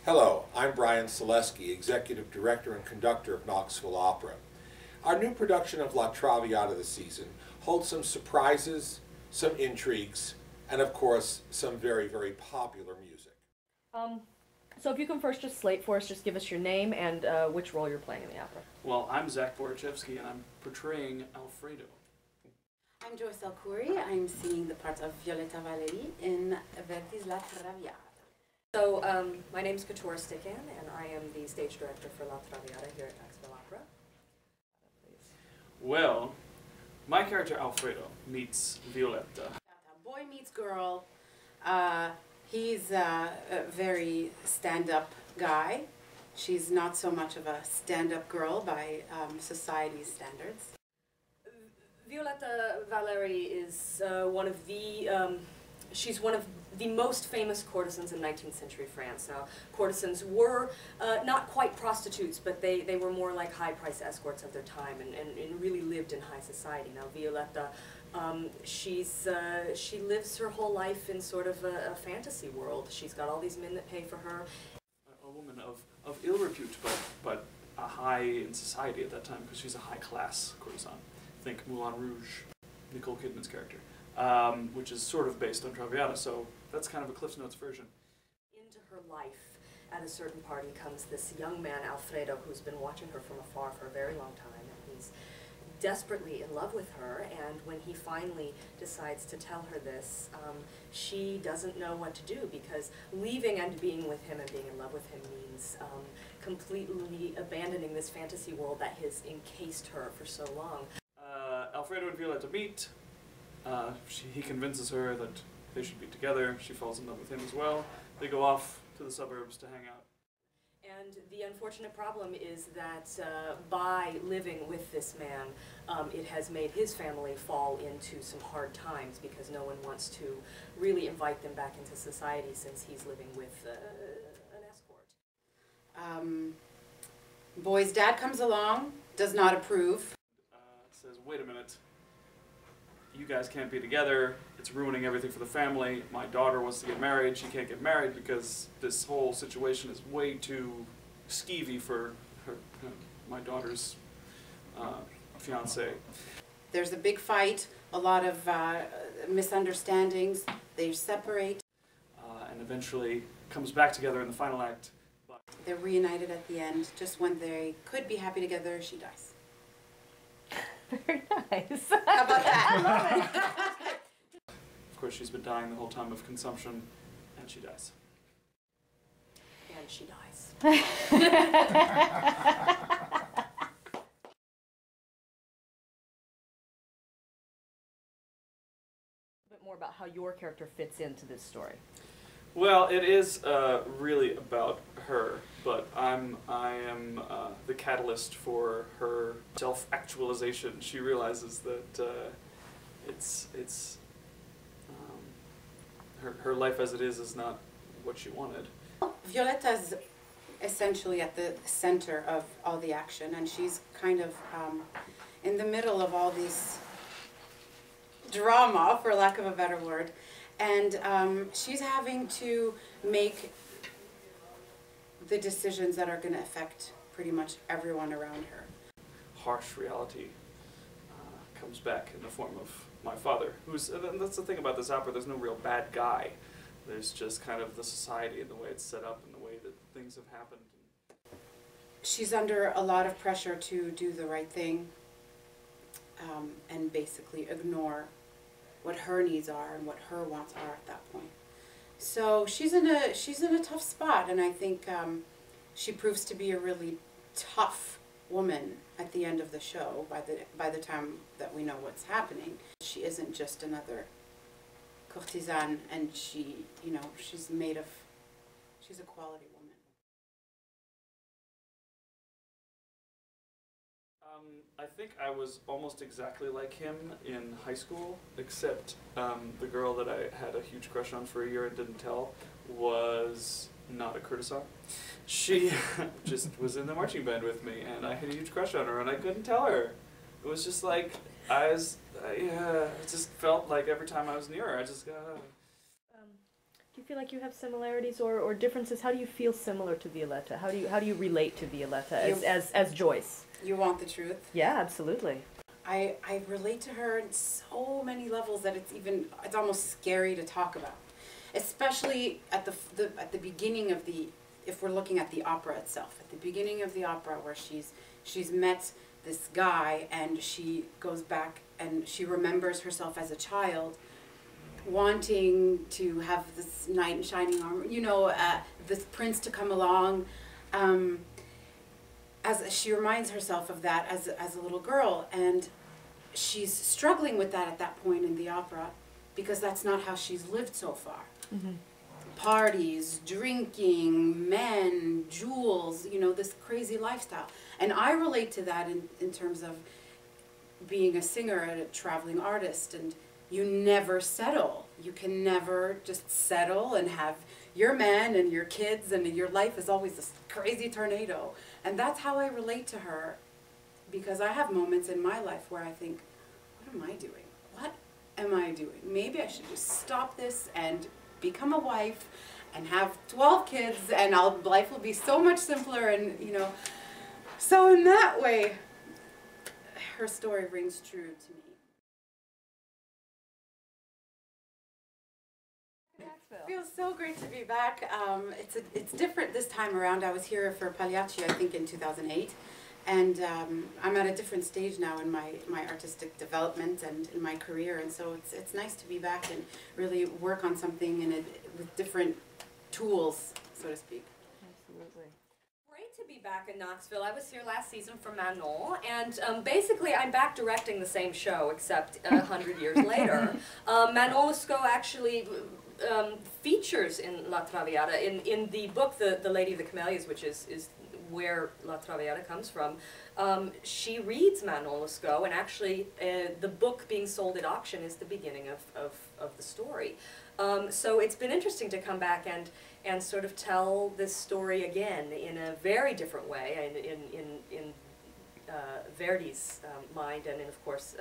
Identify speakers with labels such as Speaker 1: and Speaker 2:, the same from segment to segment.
Speaker 1: Hello, I'm Brian Selesky, Executive Director and Conductor of Knoxville Opera. Our new production of La Traviata this season holds some surprises, some intrigues, and of course, some very, very popular music.
Speaker 2: So if you can first just slate for us, just give us your name and which role you're playing in the opera.
Speaker 3: Well, I'm Zach Borachevsky, and I'm portraying Alfredo.
Speaker 4: I'm Joyce El-Khoury. I'm singing the part of Violetta Valeri in Verdi's La Traviata.
Speaker 2: So my name's Couture Stickan, and I am the stage director for La Traviata here at Knoxville Opera.
Speaker 3: Well, my character Alfredo meets Violetta.
Speaker 4: Boy meets girl. He's a very stand-up guy. She's not so much of a stand-up girl by society's standards.
Speaker 2: Violetta Valeri is she's one of the most famous courtesans in 19th century France. Now, courtesans were not quite prostitutes, but they were more like high-price escorts of their time and really lived in high society. Now, Violetta, she lives her whole life in sort of a fantasy world. She's got all these men that pay for her.
Speaker 3: A woman of ill repute, but a high in society at that time, because she's a high-class courtesan. Think Moulin Rouge, Nicole Kidman's character, which is sort of based on Traviata, so that's kind of a Cliff's Notes version.
Speaker 2: Into her life at a certain party comes this young man, Alfredo, who's been watching her from afar for a very long time, and he's desperately in love with her, and when he finally decides to tell her this, she doesn't know what to do, because leaving and being with him and being in love with him means completely abandoning this fantasy world that has encased her for so long.
Speaker 3: Alfredo and Violetta meet. He convinces her that they should be together. She falls in love with him as well. They go off to the suburbs to hang out.
Speaker 2: And the unfortunate problem is that by living with this man, it has made his family fall into some hard times, because no one wants to really invite them back into society since he's living with an escort.
Speaker 4: Boy's dad comes along, does not approve.
Speaker 3: Says, wait a minute, you guys can't be together, it's ruining everything for the family, my daughter wants to get married, she can't get married because this whole situation is way too skeevy for my daughter's fiancé.
Speaker 4: There's a big fight, a lot of misunderstandings, they separate.
Speaker 3: And eventually comes back together in the final act. But
Speaker 4: they're reunited at the end. Just when they could be happy together, she dies.
Speaker 2: Very nice.
Speaker 4: How about that?
Speaker 2: I love it.
Speaker 3: Of course, she's been dying the whole time of consumption, and she dies.
Speaker 2: And she dies. A bit more about how your character fits into this story.
Speaker 3: Well, it is really about her, but I am the catalyst for her self-actualization. She realizes that her life as it is not what she wanted.
Speaker 4: Violetta is essentially at the center of all the action, and she's kind of in the middle of all this drama, for lack of a better word. And she's having to make the decisions that are going to affect pretty much everyone around her.
Speaker 3: Harsh reality comes back in the form of my father, who's, and that's the thing about this opera, there's no real bad guy. There's just kind of the society and the way it's set up and the way that things have happened.
Speaker 4: She's under a lot of pressure to do the right thing and basically ignore what her needs are and what her wants are at that point. So she's in a tough spot, and I think she proves to be a really tough woman at the end of the show. By the time that we know what's happening, she isn't just another courtesan, and she's a quality woman.
Speaker 3: I think I was almost exactly like him in high school, except the girl that I had a huge crush on for a year and didn't tell was not a courtesan. She just was in the marching band with me, and I had a huge crush on her, and I couldn't tell her. It was just like, it just felt like every time I was near her, I just got...
Speaker 5: Do you feel like you have similarities or differences? How do you feel similar to Violetta? How do you relate to Violetta as Joyce?
Speaker 4: You want the truth?
Speaker 5: Yeah, absolutely.
Speaker 4: I relate to her in so many levels that it's almost scary to talk about, especially at the beginning of if we're looking at the opera itself, at the beginning of the opera where she's met this guy and she goes back and she remembers herself as a child, wanting to have this knight in shining armor, this prince to come along. As she reminds herself of that as a little girl, and she's struggling with that at that point in the opera because that's not how she's lived so far.
Speaker 5: Mm-hmm.
Speaker 4: Parties, drinking, men, jewels, this crazy lifestyle. And I relate to that in terms of being a singer and a traveling artist, and you never settle. You can never just settle and have your man and your kids, and your life is always this crazy tornado. And that's how I relate to her, because I have moments in my life where I think, what am I doing? What am I doing? Maybe I should just stop this and become a wife and have 12 kids, and life will be so much simpler, and So in that way, her story rings true to me. It feels so great to be back. It's different this time around. I was here for Pagliacci, I think, in 2008, and I'm at a different stage now in my artistic development and in my career, and so it's nice to be back and really work on something with different tools, so to speak.
Speaker 5: Absolutely.
Speaker 2: Great to be back in Knoxville. I was here last season for Manon, and basically I'm back directing the same show, except 100 years later. Manon Lescaut actually features in La Traviata. In the book, The Lady of the Camellias, which is where La Traviata comes from, she reads Manon Lescaut, and actually the book being sold at auction is the beginning of the story. So it's been interesting to come back and sort of tell this story again in a very different way, in Verdi's mind, and of course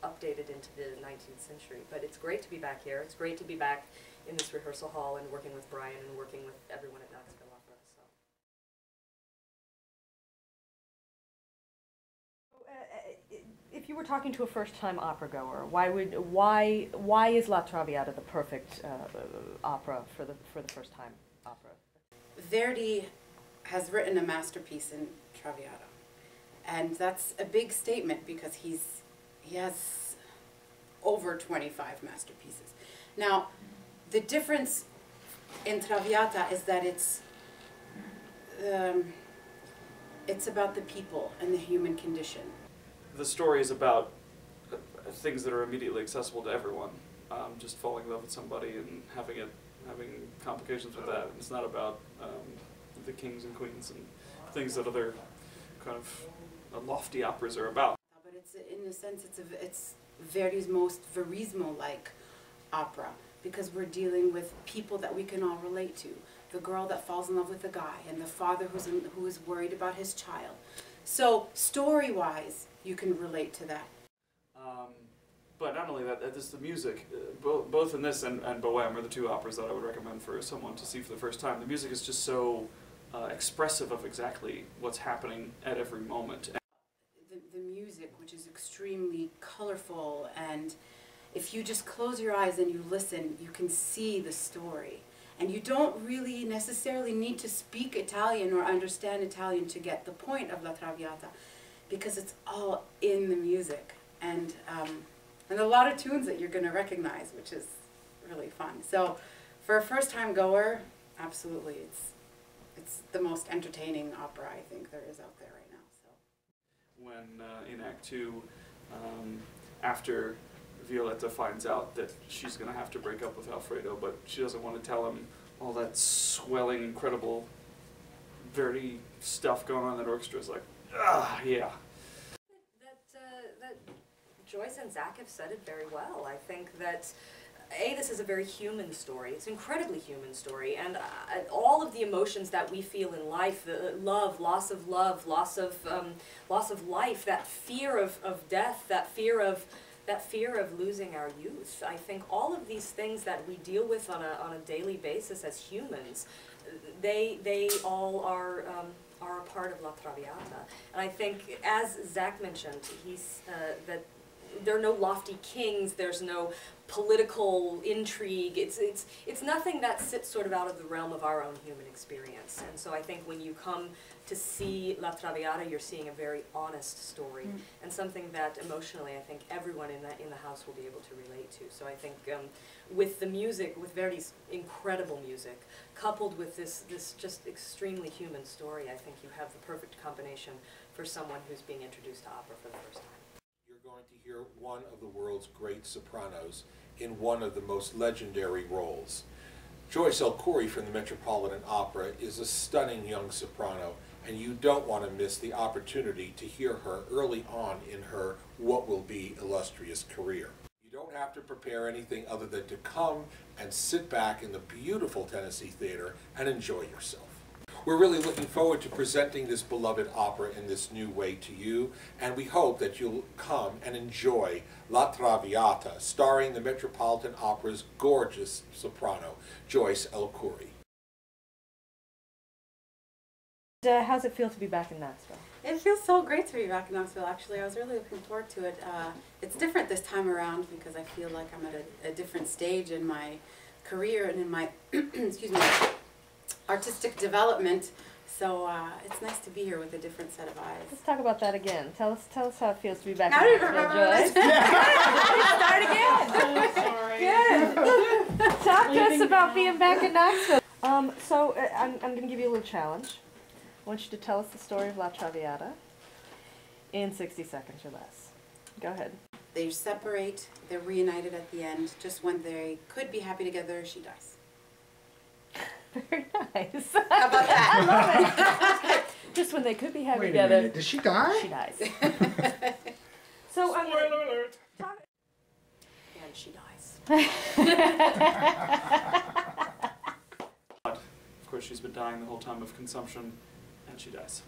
Speaker 2: updated into the 19th century. But it's great to be back here. It's great to be back in this rehearsal hall and working with Brian and working with everyone at Knoxville Opera. So.
Speaker 5: If you were talking to a first-time opera goer, why is La Traviata the perfect opera for the first-time opera?
Speaker 4: Verdi has written a masterpiece in Traviata, and that's a big statement because he has over 25 masterpieces. Now, the difference in Traviata is that it's about the people and the human condition.
Speaker 3: The story is about things that are immediately accessible to everyone. Just falling in love with somebody and having complications with that. It's not about the kings and queens and things that other kind of lofty operas are about.
Speaker 4: But it's, in a sense, it's Verdi's most verismo-like opera, because we're dealing with people that we can all relate to. The girl that falls in love with the guy, and the father who is worried about his child. So story-wise, you can relate to that.
Speaker 3: But not only that, just the music, both in this and Bohème are the two operas that I would recommend for someone to see for the first time. The music is just so expressive of exactly what's happening at every moment.
Speaker 4: The music, which is extremely colorful, and if you just close your eyes and you listen, you can see the story. And you don't really necessarily need to speak Italian or understand Italian to get the point of La Traviata, because it's all in the music. And a lot of tunes that you're going to recognize, which is really fun. So for a first-time goer, absolutely, it's the most entertaining opera I think there is out there right now. So
Speaker 3: when in Act 2, after Violetta finds out that she's going to have to break up with Alfredo, but she doesn't want to tell him all that swelling, incredible Verdi stuff going on in that orchestra. Is like, yeah.
Speaker 2: That Joyce and Zach have said it very well. I think that this is a very human story. It's an incredibly human story, and all of the emotions that we feel in life, the love, loss of life, that fear of death, that fear of that fear of losing our youth. I think all of these things that we deal with on a daily basis as humans, they all are a part of La Traviata. And I think, as Zach mentioned, that there are no lofty kings, there's no political intrigue, it's nothing that sits sort of out of the realm of our own human experience. And so I think when you come to see La Traviata, you're seeing a very honest story, and something that emotionally I think everyone in the house will be able to relate to. So I think with the music, with Verdi's incredible music, coupled with this just extremely human story, I think you have the perfect combination for someone who's being introduced to opera for the first time.
Speaker 1: You're going to hear one of the world's great sopranos in one of the most legendary roles. Joyce El-Khoury from the Metropolitan Opera is a stunning young soprano, and you don't want to miss the opportunity to hear her early on in her what will be illustrious career. You don't have to prepare anything other than to come and sit back in the beautiful Tennessee Theater and enjoy yourself. We're really looking forward to presenting this beloved opera in this new way to you, and we hope that you'll come and enjoy La Traviata, starring the Metropolitan Opera's gorgeous soprano, Joyce El-Khoury.
Speaker 5: How's it feel to be back in Knoxville?
Speaker 4: It feels so great to be back in Knoxville, actually. I was really looking forward to it. It's different this time around because I feel like I'm at a different stage in my career and in my, excuse me, artistic development. So it's nice to be here with a different set of eyes.
Speaker 5: Let's talk about that again. Tell us how it feels to be back
Speaker 4: How
Speaker 5: in
Speaker 4: did you
Speaker 5: Knoxville,
Speaker 4: remember
Speaker 5: Joyce.
Speaker 4: this?
Speaker 5: Start again. Good. Talk to us about being back in Knoxville. So I'm going to give you a little challenge. I want you to tell us the story of La Traviata in 60 seconds or less. Go ahead.
Speaker 4: They separate, they're reunited at the end. Just when they could be happy together, she dies.
Speaker 5: Very nice.
Speaker 4: How about that?
Speaker 5: I love it. Just when they could be happy
Speaker 6: Wait a
Speaker 5: together.
Speaker 6: minute, does she die?
Speaker 5: She dies. So
Speaker 3: Spoiler alert!
Speaker 2: And she dies.
Speaker 3: Of course, she's been dying the whole time of consumption, and she dies.